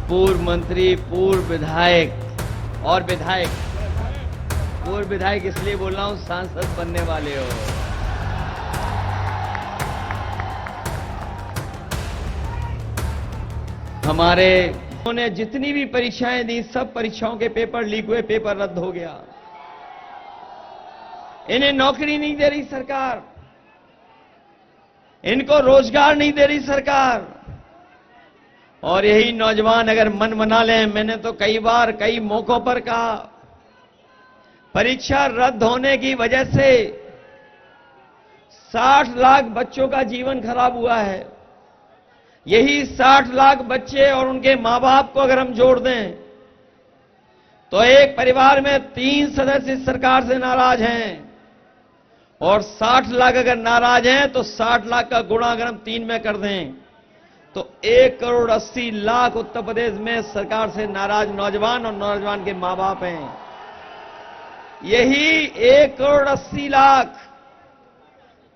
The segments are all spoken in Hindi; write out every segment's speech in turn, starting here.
पूर्व मंत्री, पूर्व विधायक और विधायक, पूर्व विधायक इसलिए बोल रहा हूं, सांसद बनने वाले हो। हमारे उन्होंने जितनी भी परीक्षाएं दी, सब परीक्षाओं के पेपर लीक हुए, पेपर रद्द हो गया। इन्हें नौकरी नहीं दे रही सरकार, इनको रोजगार नहीं दे रही सरकार। और यही नौजवान अगर मन बना लें, मैंने तो कई बार कई मौकों पर कहा, परीक्षा रद्द होने की वजह से 60 लाख बच्चों का जीवन खराब हुआ है। यही 60 लाख बच्चे और उनके मां बाप को अगर हम जोड़ दें, तो एक परिवार में 3 सदस्य इस सरकार से नाराज हैं। और 60 लाख अगर नाराज हैं, तो 60 लाख का गुणा अगर हम 3 में कर दें, तो 1,80,00,000 उत्तर प्रदेश में सरकार से नाराज नौजवान और नौजवान के मां बाप हैं। यही 1,80,00,000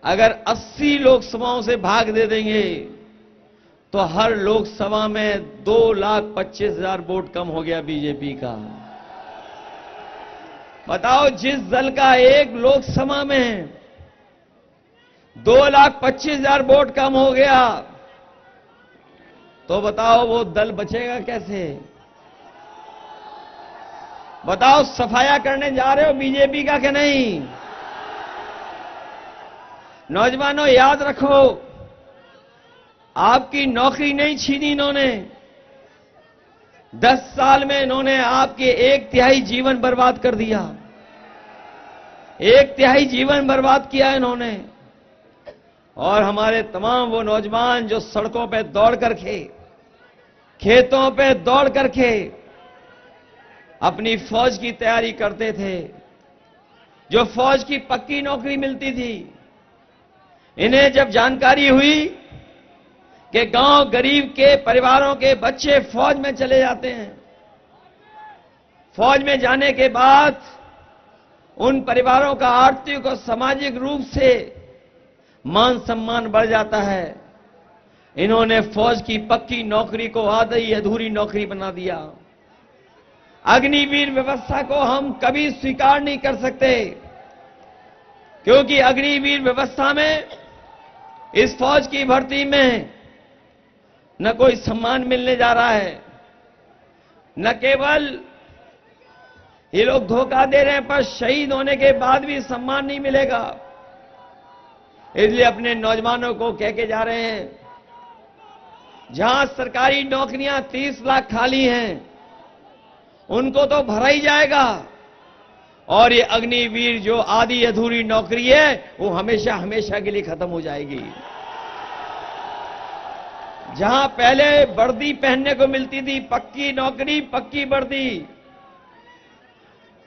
अगर 80 लोकसभाओं से भाग दे देंगे, तो हर लोकसभा में 2,25,000 वोट कम हो गया बीजेपी का। बताओ, जिस दल का एक लोकसभा में 2,25,000 वोट कम हो गया, तो बताओ वो दल बचेगा कैसे? बताओ, सफाया करने जा रहे हो बीजेपी का कि नहीं? नौजवानों, याद रखो, आपकी नौकरी नहीं छीनी इन्होंने। 10 साल में इन्होंने आपके 1/3 जीवन बर्बाद कर दिया। 1/3 जीवन बर्बाद किया इन्होंने। और हमारे तमाम वो नौजवान जो सड़कों पे दौड़ करके, खेतों पे दौड़ करके अपनी फौज की तैयारी करते थे, जो फौज की पक्की नौकरी मिलती थी, इन्हें जब जानकारी हुई कि गांव गरीब के परिवारों के बच्चे फौज में चले जाते हैं, फौज में जाने के बाद उन परिवारों का आर्थिक और सामाजिक रूप से मान सम्मान बढ़ जाता है, इन्होंने फौज की पक्की नौकरी को आधी अधूरी नौकरी बना दिया। अग्निवीर व्यवस्था को हम कभी स्वीकार नहीं कर सकते, क्योंकि अग्निवीर व्यवस्था में, इस फौज की भर्ती में न कोई सम्मान मिलने जा रहा है, न केवल ये लोग धोखा दे रहे हैं, पर शहीद होने के बाद भी सम्मान नहीं मिलेगा। इसलिए अपने नौजवानों को कह के जा रहे हैं, जहां सरकारी नौकरियां 30 लाख खाली हैं, उनको तो भरा ही जाएगा। और ये अग्निवीर जो आधी अधूरी नौकरी है, वो हमेशा हमेशा के लिए खत्म हो जाएगी। जहां पहले वर्दी पहनने को मिलती थी, पक्की नौकरी, पक्की वर्दी,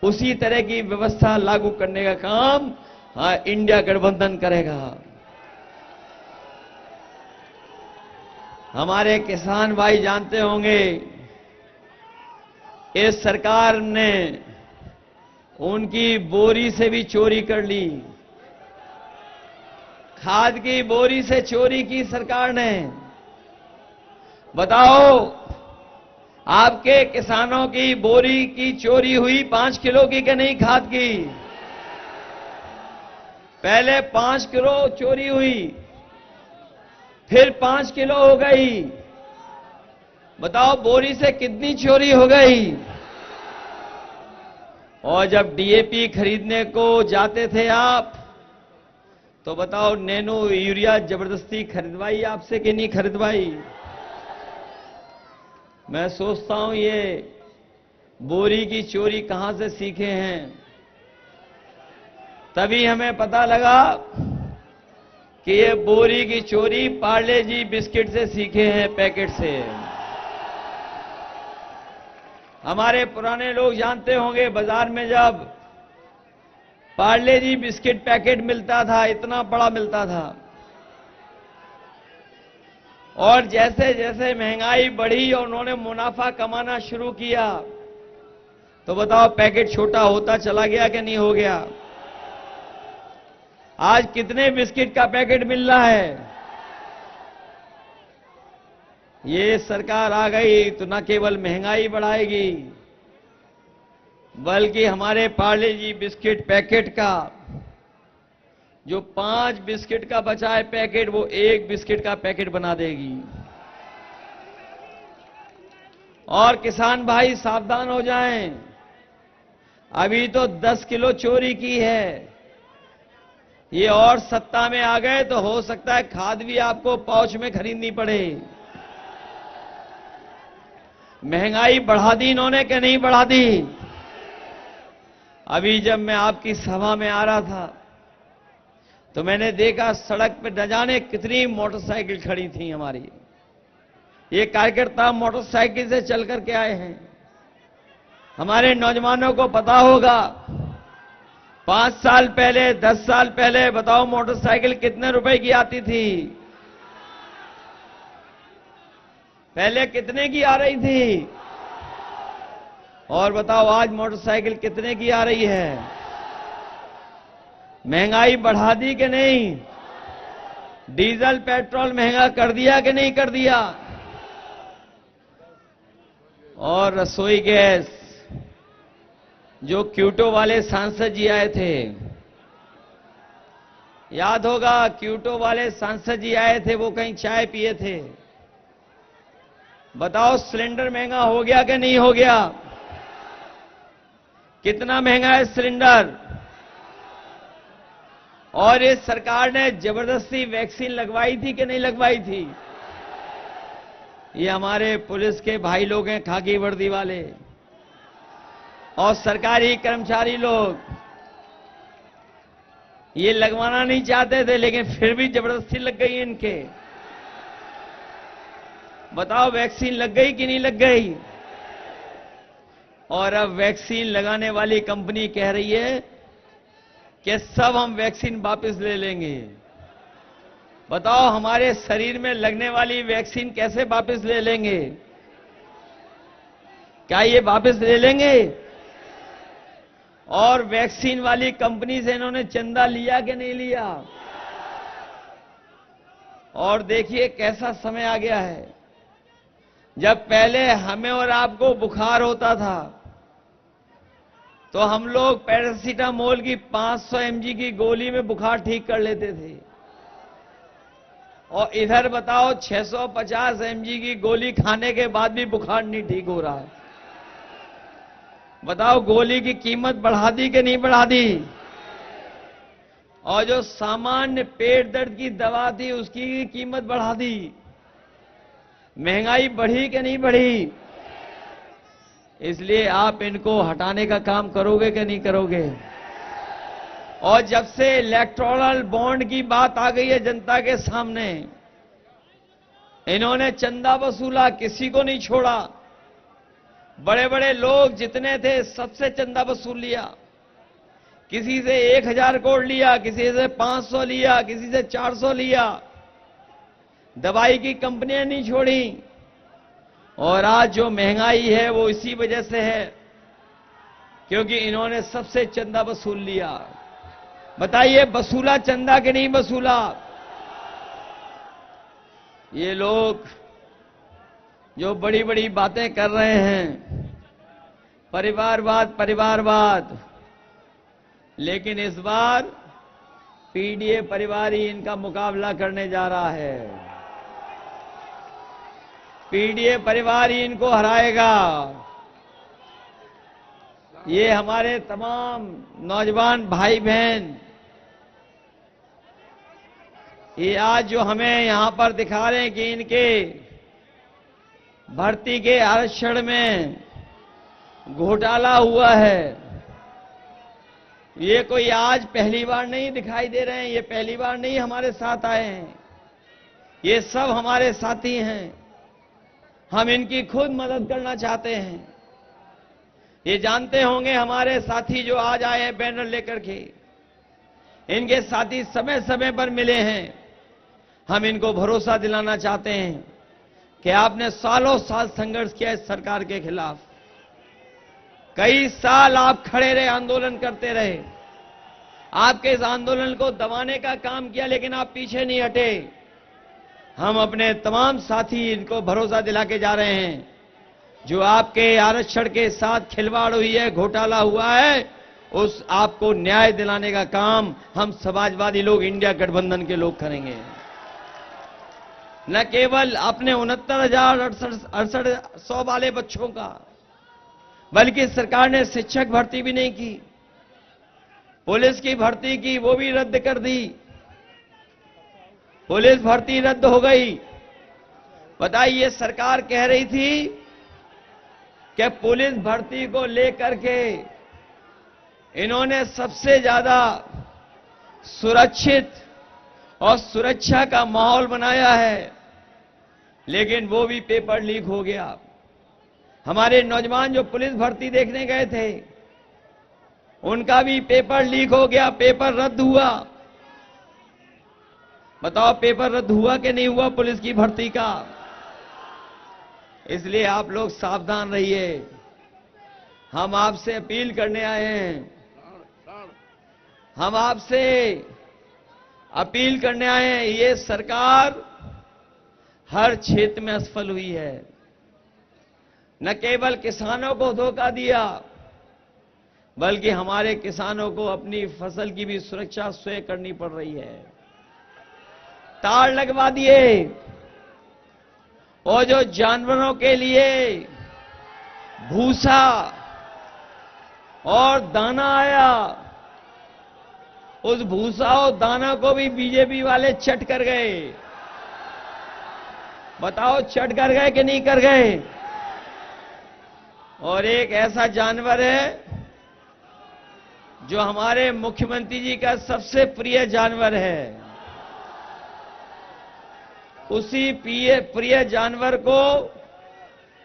उसी तरह की व्यवस्था लागू करने का काम इंडिया गठबंधन करेगा। हमारे किसान भाई जानते होंगे, इस सरकार ने उनकी बोरी से भी चोरी कर ली। खाद की बोरी से चोरी की सरकार ने। बताओ, आपके किसानों की बोरी की चोरी हुई 5 किलो की कि नहीं खाद की? पहले 5 किलो चोरी हुई, फिर 5 किलो हो गई। बताओ, बोरी से कितनी चोरी हो गई? और जब डीएपी खरीदने को जाते थे आप, तो बताओ, नैनो यूरिया जबरदस्ती खरीदवाई आपसे कि नहीं खरीदवाई? मैं सोचता हूं ये बोरी की चोरी कहां से सीखे हैं। तभी हमें पता लगा कि ये बोरी की चोरी पार्ले जी बिस्किट से सीखे हैं, पैकेट से। हमारे पुराने लोग जानते होंगे, बाजार में जब पार्ले जी बिस्किट पैकेट मिलता था, इतना बड़ा मिलता था, और जैसे जैसे महंगाई बढ़ी और उन्होंने मुनाफा कमाना शुरू किया, तो बताओ पैकेट छोटा होता चला गया कि नहीं हो गया? आज कितने बिस्किट का पैकेट मिल रहा है? ये सरकार आ गई तो न केवल महंगाई बढ़ाएगी, बल्कि हमारे पार्ले जी बिस्किट पैकेट का जो 5 बिस्किट का बचा है पैकेट, वो 1 बिस्किट का पैकेट बना देगी। और किसान भाई सावधान हो जाएं, अभी तो 10 किलो चोरी की है, ये और सत्ता में आ गए तो हो सकता है खाद भी आपको पाउच में खरीदनी पड़े। महंगाई बढ़ा दी इन्होंने कि नहीं बढ़ा दी? अभी जब मैं आपकी सभा में आ रहा था तो मैंने देखा सड़क पे न जाने कितनी मोटरसाइकिल खड़ी थी हमारी। ये कार्यकर्ता मोटरसाइकिल से चल करके आए हैं। हमारे नौजवानों को पता होगा 5 साल पहले, 10 साल पहले बताओ मोटरसाइकिल कितने रुपए की आती थी? पहले कितने की आ रही थी? और बताओ आज मोटरसाइकिल कितने की आ रही है? महंगाई बढ़ा दी कि नहीं? डीजल पेट्रोल महंगा कर दिया कि नहीं कर दिया? और रसोई गैस, जो क्यूटो वाले सांसद जी आए थे, याद होगा क्यूटो वाले सांसद जी आए थे, वो कहीं चाय पिए थे। बताओ सिलेंडर महंगा हो गया कि नहीं हो गया? कितना महंगा है सिलेंडर? और इस सरकार ने जबरदस्ती वैक्सीन लगवाई थी कि नहीं लगवाई थी? ये हमारे पुलिस के भाई लोग हैं, खाकी वर्दी वाले और सरकारी कर्मचारी लोग, ये लगवाना नहीं चाहते थे लेकिन फिर भी जबरदस्ती लग गई इनके। बताओ वैक्सीन लग गई कि नहीं लग गई? और अब वैक्सीन लगाने वाली कंपनी कह रही है कि सब हम वैक्सीन वापस ले लेंगे। बताओ हमारे शरीर में लगने वाली वैक्सीन कैसे वापस ले लेंगे? क्या ये वापस ले लेंगे? और वैक्सीन वाली कंपनी से इन्होंने चंदा लिया कि नहीं लिया? और देखिए कैसा समय आ गया है। जब पहले हमें और आपको बुखार होता था तो हम लोग पैरासीटामोल की 500 mg की गोली में बुखार ठीक कर लेते थे, और इधर बताओ 650 mg की गोली खाने के बाद भी बुखार नहीं ठीक हो रहा है। बताओ गोली की कीमत बढ़ा दी कि नहीं बढ़ा दी? और जो सामान्य पेट दर्द की दवा थी उसकी कीमत बढ़ा दी। महंगाई बढ़ी कि नहीं बढ़ी? इसलिए आप इनको हटाने का काम करोगे कि नहीं करोगे? और जब से इलेक्टोरल बॉन्ड की बात आ गई है जनता के सामने, इन्होंने चंदा वसूला, किसी को नहीं छोड़ा। बड़े बड़े लोग जितने थे सबसे चंदा वसूल लिया। किसी से 1000 करोड़ लिया, किसी से 500 लिया, किसी से 400 लिया। दवाई की कंपनियां नहीं छोड़ी। और आज जो महंगाई है वो इसी वजह से है क्योंकि इन्होंने सबसे चंदा वसूल लिया। बताइए वसूला चंदा कि नहीं वसूला? ये लोग जो बड़ी बड़ी बातें कर रहे हैं, परिवारवाद परिवारवाद, लेकिन इस बार पीडीए परिवार ही इनका मुकाबला करने जा रहा है। पीडीए परिवार ही इनको हराएगा। ये हमारे तमाम नौजवान भाई बहन, ये आज जो हमें यहां पर दिखा रहे हैं कि इनके भर्ती के आरक्षण में घोटाला हुआ है, ये कोई आज पहली बार नहीं दिखाई दे रहे हैं, ये पहली बार नहीं हमारे साथ आए हैं, ये सब हमारे साथी हैं। हम इनकी खुद मदद करना चाहते हैं। ये जानते होंगे हमारे साथी जो आज आए हैं बैनर लेकर के, इनके साथी समय समय पर मिले हैं। हम इनको भरोसा दिलाना चाहते हैं कि आपने सालों साल संघर्ष किया इस सरकार के खिलाफ। कई साल आप खड़े रहे, आंदोलन करते रहे, आपके इस आंदोलन को दबाने का काम किया, लेकिन आप पीछे नहीं हटे। हम अपने तमाम साथी इनको भरोसा दिला के जा रहे हैं, जो आपके आरक्षण के साथ खिलवाड़ हुई है, घोटाला हुआ है, उस आपको न्याय दिलाने का काम हम समाजवादी लोग, इंडिया गठबंधन के लोग करेंगे। न केवल अपने 69,68 वाले बच्चों का, बल्कि सरकार ने शिक्षक भर्ती भी नहीं की, पुलिस की भर्ती की, वो भी रद्द कर दी। पुलिस भर्ती रद्द हो गई। बताइए, सरकार कह रही थी कि पुलिस भर्ती को लेकर के इन्होंने सबसे ज्यादा सुरक्षित और सुरक्षा का माहौल बनाया है, लेकिन वो भी पेपर लीक हो गया। हमारे नौजवान जो पुलिस भर्ती देखने गए थे, उनका भी पेपर लीक हो गया, पेपर रद्द हुआ। बताओ, पेपर रद्द हुआ कि नहीं हुआ पुलिस की भर्ती का? इसलिए आप लोग सावधान रहिए। हम आपसे अपील करने आए हैं, हम आपसे अपील करने आए हैं। ये सरकार हर क्षेत्र में असफल हुई है। न केवल किसानों को धोखा दिया, बल्कि हमारे किसानों को अपनी फसल की भी सुरक्षा स्वयं करनी पड़ रही है। तार लगवा दिए, और जो जानवरों के लिए भूसा और दाना आया, उस भूसा और दाना को भी बीजेपी वाले चट कर गए। बताओ, चट कर गए कि नहीं कर गए? और एक ऐसा जानवर है जो हमारे मुख्यमंत्री जी का सबसे प्रिय जानवर है, उसी प्रिय जानवर को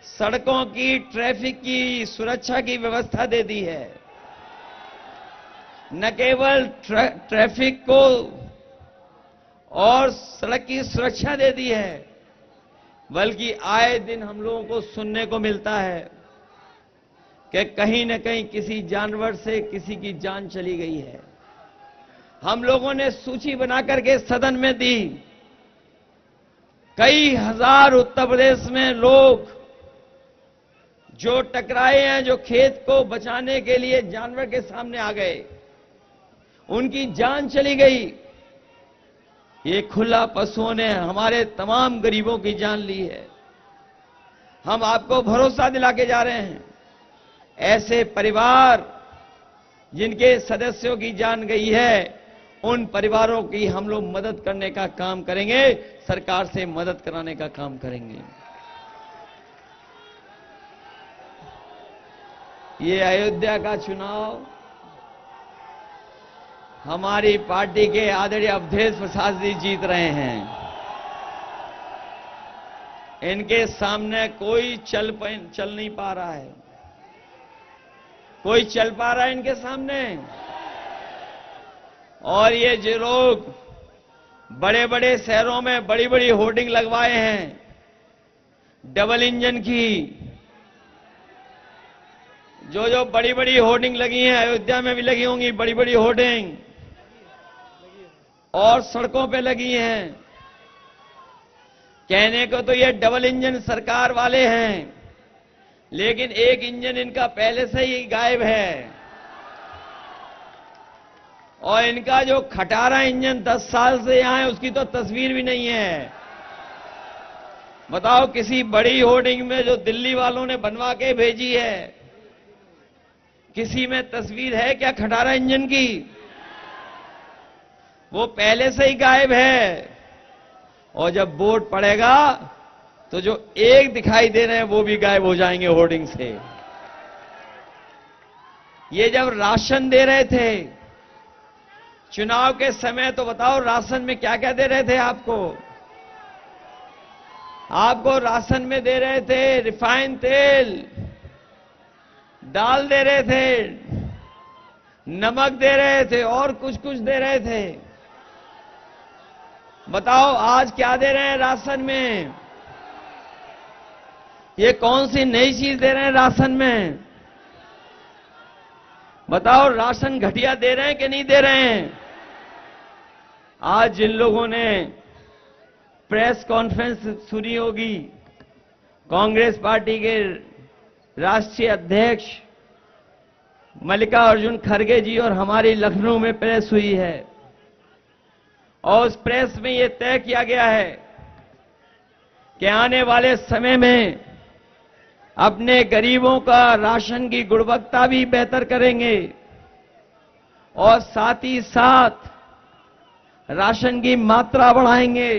सड़कों की, ट्रैफिक की सुरक्षा की व्यवस्था दे दी है। न केवल ट्रैफिक को और सड़क की सुरक्षा दे दी है, बल्कि आए दिन हम लोगों को सुनने को मिलता है कि कहीं न कहीं किसी जानवर से किसी की जान चली गई है। हम लोगों ने सूची बनाकर के सदन में दी। कई हजार उत्तर प्रदेश में लोग जो टकराए हैं, जो खेत को बचाने के लिए जानवर के सामने आ गए, उनकी जान चली गई। ये खुला पशुओं ने हमारे तमाम गरीबों की जान ली है। हम आपको भरोसा दिला के जा रहे हैं, ऐसे परिवार जिनके सदस्यों की जान गई है, उन परिवारों की हम लोग मदद करने का काम करेंगे, सरकार से मदद कराने का काम करेंगे। ये अयोध्या का चुनाव हमारी पार्टी के आदरणीय अवधेश प्रसाद जी जीत रहे हैं। इनके सामने कोई चल नहीं पा रहा है। कोई चल पा रहा है इनके सामने? और ये जो लोग बड़े बड़े शहरों में बड़ी बड़ी होर्डिंग लगवाए हैं, डबल इंजन की, जो बड़ी बड़ी होर्डिंग लगी हैं, अयोध्या में भी लगी होंगी बड़ी बड़ी होर्डिंग, और सड़कों पे लगी हैं। कहने को तो ये डबल इंजन सरकार वाले हैं, लेकिन एक इंजन इनका पहले से ही गायब है। और इनका जो खटारा इंजन 10 साल से यहां है, उसकी तो तस्वीर भी नहीं है। बताओ, किसी बड़ी होर्डिंग में जो दिल्ली वालों ने बनवा के भेजी है, किसी में तस्वीर है क्या खटारा इंजन की? वो पहले से ही गायब है। और जब वोट पड़ेगा तो जो एक दिखाई दे रहे हैं वो भी गायब हो जाएंगे होर्डिंग से। ये जब राशन दे रहे थे चुनाव के समय, तो बताओ राशन में क्या क्या दे रहे थे आपको? आपको राशन में दे रहे थे रिफाइंड तेल, दाल दे रहे थे, नमक दे रहे थे, और कुछ कुछ दे रहे थे। बताओ आज क्या दे रहे हैं राशन में? ये कौन सी नई चीज दे रहे हैं राशन में? बताओ, राशन घटिया दे रहे हैं कि नहीं दे रहे हैं? आज जिन लोगों ने प्रेस कॉन्फ्रेंस सुनी होगी। कांग्रेस पार्टी के राष्ट्रीय अध्यक्ष मल्लिकार्जुन खड़गे जी और हमारी लखनऊ में प्रेस हुई है और उस प्रेस में यह तय किया गया है कि आने वाले समय में अपने गरीबों का राशन की गुणवत्ता भी बेहतर करेंगे और साथ ही साथ राशन की मात्रा बढ़ाएंगे।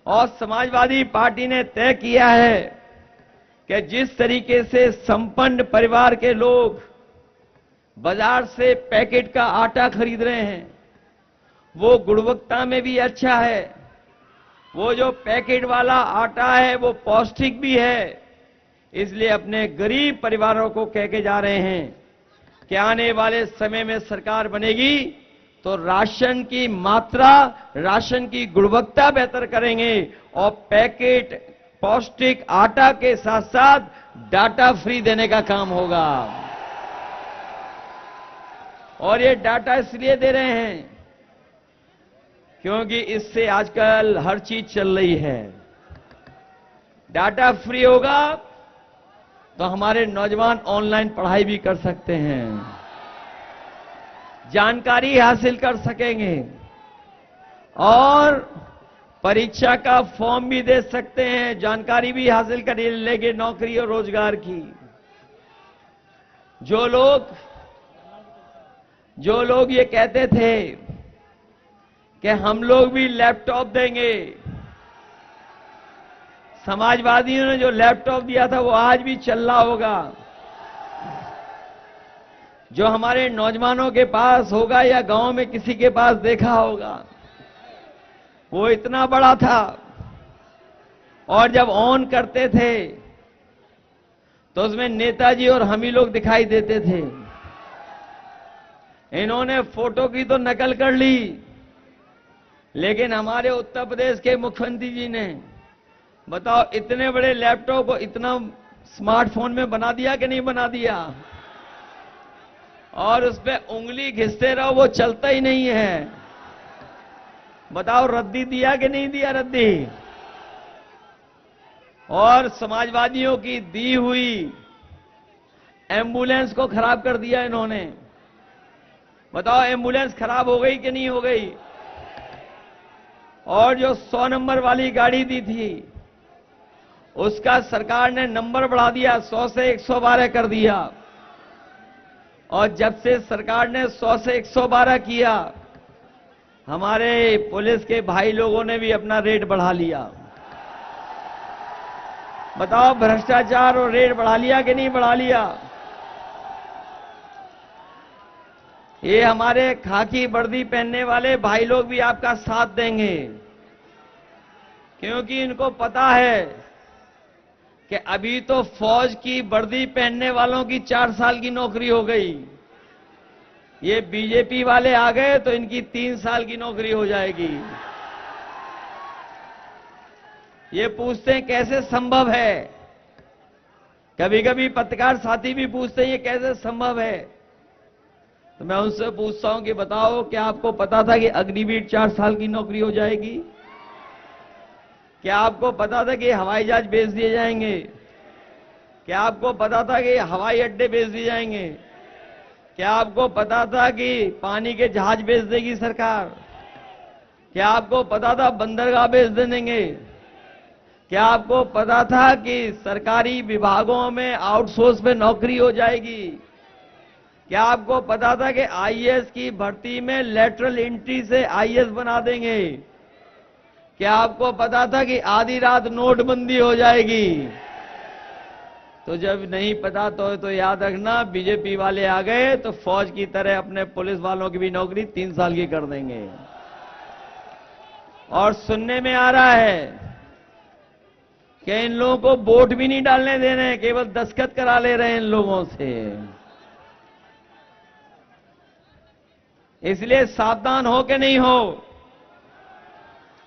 और समाजवादी पार्टी ने तय किया है कि जिस तरीके से संपन्न परिवार के लोग बाजार से पैकेट का आटा खरीद रहे हैं, वो गुणवत्ता में भी अच्छा है, वो जो पैकेट वाला आटा है वो पौष्टिक भी है। इसलिए अपने गरीब परिवारों को कह के जा रहे हैं कि आने वाले समय में सरकार बनेगी तो राशन की मात्रा, राशन की गुणवत्ता बेहतर करेंगे और पैकेट पौष्टिक आटा के साथ साथ डाटा फ्री देने का काम होगा। और ये डाटा इसलिए दे रहे हैं क्योंकि इससे आजकल हर चीज चल रही है। डाटा फ्री होगा तो हमारे नौजवान ऑनलाइन पढ़ाई भी कर सकते हैं, जानकारी हासिल कर सकेंगे और परीक्षा का फॉर्म भी दे सकते हैं, जानकारी भी हासिल कर लेंगे नौकरी और रोजगार की। जो लोग ये कहते थे कि हम लोग भी लैपटॉप देंगे, समाजवादियों ने जो लैपटॉप दिया था वो आज भी चल रहा होगा। जो हमारे नौजवानों के पास होगा या गांव में किसी के पास देखा होगा, वो इतना बड़ा था और जब ऑन करते थे तो उसमें नेताजी और हम ही लोग दिखाई देते थे। इन्होंने फोटो की तो नकल कर ली, लेकिन हमारे उत्तर प्रदेश के मुख्यमंत्री जी ने बताओ इतने बड़े लैपटॉप को इतना स्मार्टफोन में बना दिया कि नहीं बना दिया। और उस पे उंगली घिसते रहो वो चलता ही नहीं है। बताओ रद्दी दिया कि नहीं दिया रद्दी। और समाजवादियों की दी हुई एम्बुलेंस को खराब कर दिया इन्होंने। बताओ एम्बुलेंस खराब हो गई कि नहीं हो गई। और जो 100 नंबर वाली गाड़ी दी थी उसका सरकार ने नंबर बढ़ा दिया, 100 से 112 कर दिया। और जब से सरकार ने 100 से 112 किया, हमारे पुलिस के भाई लोगों ने भी अपना रेट बढ़ा लिया। बताओ भ्रष्टाचार और रेट बढ़ा लिया कि नहीं बढ़ा लिया। ये हमारे खाकी वर्दी पहनने वाले भाई लोग भी आपका साथ देंगे, क्योंकि इनको पता है कि अभी तो फौज की वर्दी पहनने वालों की 4 साल की नौकरी हो गई, ये बीजेपी वाले आ गए तो इनकी 3 साल की नौकरी हो जाएगी। ये पूछते हैं कैसे संभव है, कभी कभी पत्रकार साथी भी पूछते हैं ये कैसे संभव है। तो मैं उनसे पूछता हूं कि बताओ क्या आपको पता था कि अग्निवीर 4 साल की नौकरी हो जाएगी। क्या आपको पता था कि हवाई जहाज बेच दिए जाएंगे। क्या आपको पता था कि हवाई अड्डे बेच दिए जाएंगे। क्या आपको पता था कि पानी के जहाज बेच देगी सरकार। क्या आपको पता था बंदरगाह बेच देंगे। क्या आपको पता था कि सरकारी विभागों में आउटसोर्स पे नौकरी हो जाएगी। क्या आपको पता था कि आईएएस की भर्ती में लेटरल एंट्री से आईएएस बना देंगे। क्या आपको पता था कि आधी रात नोटबंदी हो जाएगी। तो जब नहीं पता तो याद रखना बीजेपी वाले आ गए तो फौज की तरह अपने पुलिस वालों की भी नौकरी 3 साल की कर देंगे। और सुनने में आ रहा है कि इन लोगों को वोट भी नहीं डालने दे रहे हैं, केवल दस्तखत करा ले रहे हैं इन लोगों से। इसलिए सावधान हो कि नहीं हो,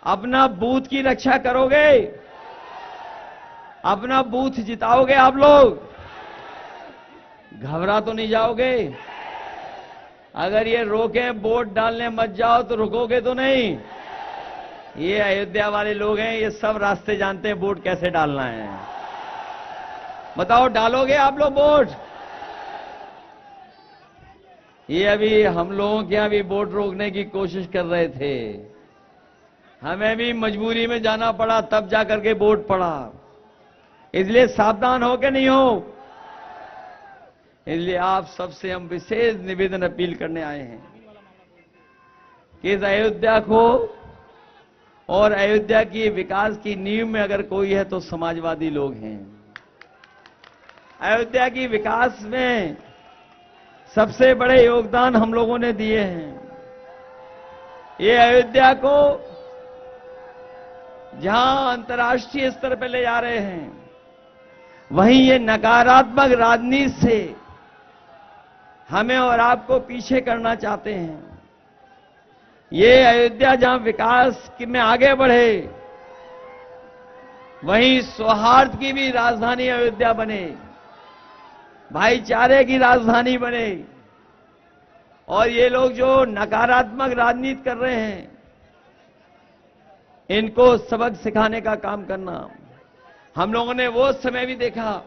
अपना बूथ की रक्षा करोगे, अपना बूथ जिताओगे आप लोग, घबरा तो नहीं जाओगे। अगर ये रोके वोट डालने मत जाओ तो रुकोगे तो नहीं। ये अयोध्या वाले लोग हैं, ये सब रास्ते जानते हैं वोट कैसे डालना है। बताओ, डालोगे आप लोग वोट? ये अभी हम लोगों के यहां भी वोट रोकने की कोशिश कर रहे थे, हमें भी मजबूरी में जाना पड़ा, तब जाकर के वोट पड़ा। इसलिए सावधान हो के नहीं हो। इसलिए आप सबसे हम विशेष निवेदन अपील करने आए हैं कि इस अयोध्या को और अयोध्या की विकास की नींव में अगर कोई है तो समाजवादी लोग हैं। अयोध्या की विकास में सबसे बड़े योगदान हम लोगों ने दिए हैं। ये अयोध्या को जहां अंतर्राष्ट्रीय स्तर पर ले जा रहे हैं, वहीं ये नकारात्मक राजनीति से हमें और आपको पीछे करना चाहते हैं। ये अयोध्या जहां विकास में आगे बढ़े, वहीं सौहार्द की भी राजधानी अयोध्या बने, भाईचारे की राजधानी बने। और ये लोग जो नकारात्मक राजनीति कर रहे हैं, इनको सबक सिखाने का काम करना। हम लोगों ने वो समय भी देखा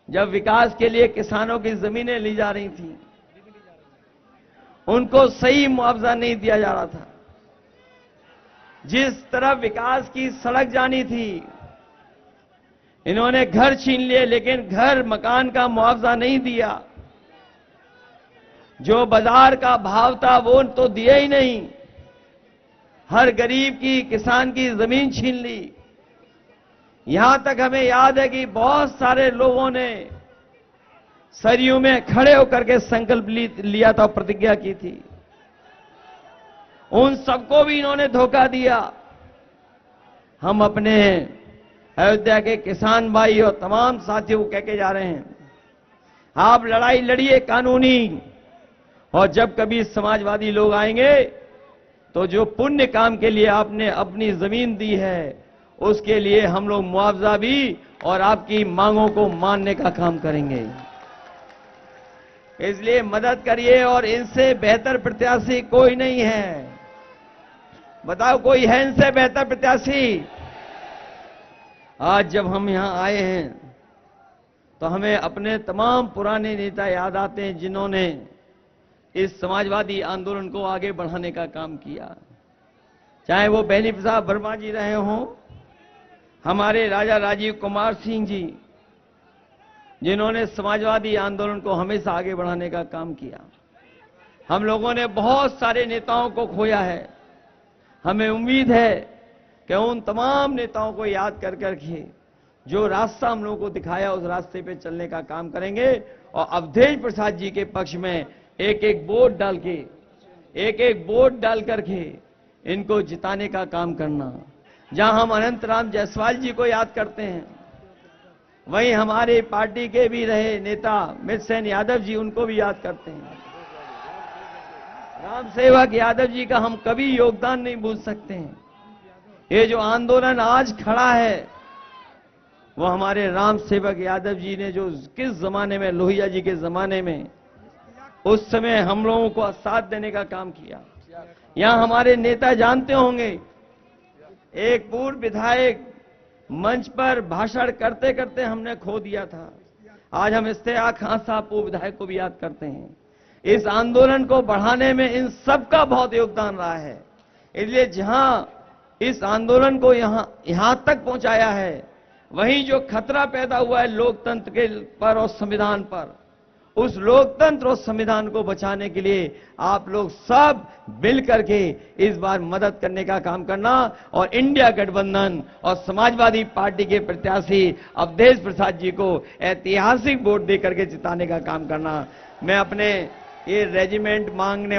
जब विकास के लिए किसानों की जमीनें ली जा रही थी, उनको सही मुआवजा नहीं दिया जा रहा था। जिस तरफ विकास की सड़क जानी थी, इन्होंने घर छीन लिए, लेकिन घर मकान का मुआवजा नहीं दिया। जो बाजार का भाव था वो तो दिया ही नहीं, हर गरीब की, किसान की जमीन छीन ली। यहां तक हमें याद है कि बहुत सारे लोगों ने सरयू में खड़े होकर के संकल्प लिया था, प्रतिज्ञा की थी। उन सबको भी इन्होंने धोखा दिया। हम अपने अयोध्या के किसान भाई और तमाम साथियों को कह के जा रहे हैं, आप लड़ाई लड़िए कानूनी, और जब कभी समाजवादी लोग आएंगे तो जो पुण्य काम के लिए आपने अपनी जमीन दी है, उसके लिए हम लोग मुआवजा भी और आपकी मांगों को मानने का काम करेंगे। इसलिए मदद करिए, और इनसे बेहतर प्रत्याशी कोई नहीं है। बताओ, कोई है इनसे बेहतर प्रत्याशी? आज जब हम यहां आए हैं तो हमें अपने तमाम पुराने नेता याद आते हैं, जिन्होंने इस समाजवादी आंदोलन को आगे बढ़ाने का काम किया। चाहे वो बेनी प्रसाद वर्मा जी रहे हों, हमारे राजा राजीव कुमार सिंह जी, जिन्होंने समाजवादी आंदोलन को हमेशा आगे बढ़ाने का काम किया। हम लोगों ने बहुत सारे नेताओं को खोया है। हमें उम्मीद है कि उन तमाम नेताओं को याद कर करके जो रास्ता हम लोगों को दिखाया, उस रास्ते पे चलने का काम करेंगे। और अवधेश प्रसाद जी के पक्ष में एक एक वोट डाल करके इनको जिताने का काम करना। जहां हम अनंत राम जायसवाल जी को याद करते हैं, वहीं हमारे पार्टी के भी रहे नेता मित्रसेन यादव जी, उनको भी याद करते हैं। राम सेवक यादव जी का हम कभी योगदान नहीं भूल सकते हैं। ये जो आंदोलन आज खड़ा है, वो हमारे राम सेवक यादव जी ने जो किस जमाने में, लोहिया जी के जमाने में, उस समय हम लोगों को साथ देने का काम किया। यहां हमारे नेता जानते होंगे, एक पूर्व विधायक मंच पर भाषण करते करते हमने खो दिया था। आज हम इश्तियाक खान साहब पूर्व विधायक को भी याद करते हैं। इस आंदोलन को बढ़ाने में इन सबका बहुत योगदान रहा है। इसलिए जहां इस आंदोलन को यहां तक पहुंचाया है, वहीं जो खतरा पैदा हुआ है लोकतंत्र के पर और संविधान पर, उस लोकतंत्र और संविधान को बचाने के लिए आप लोग सब मिल करके इस बार मदद करने का काम करना, और इंडिया गठबंधन और समाजवादी पार्टी के प्रत्याशी अवधेश प्रसाद जी को ऐतिहासिक वोट दे करके जिताने का काम करना। मैं अपने ये रेजिमेंट मांगने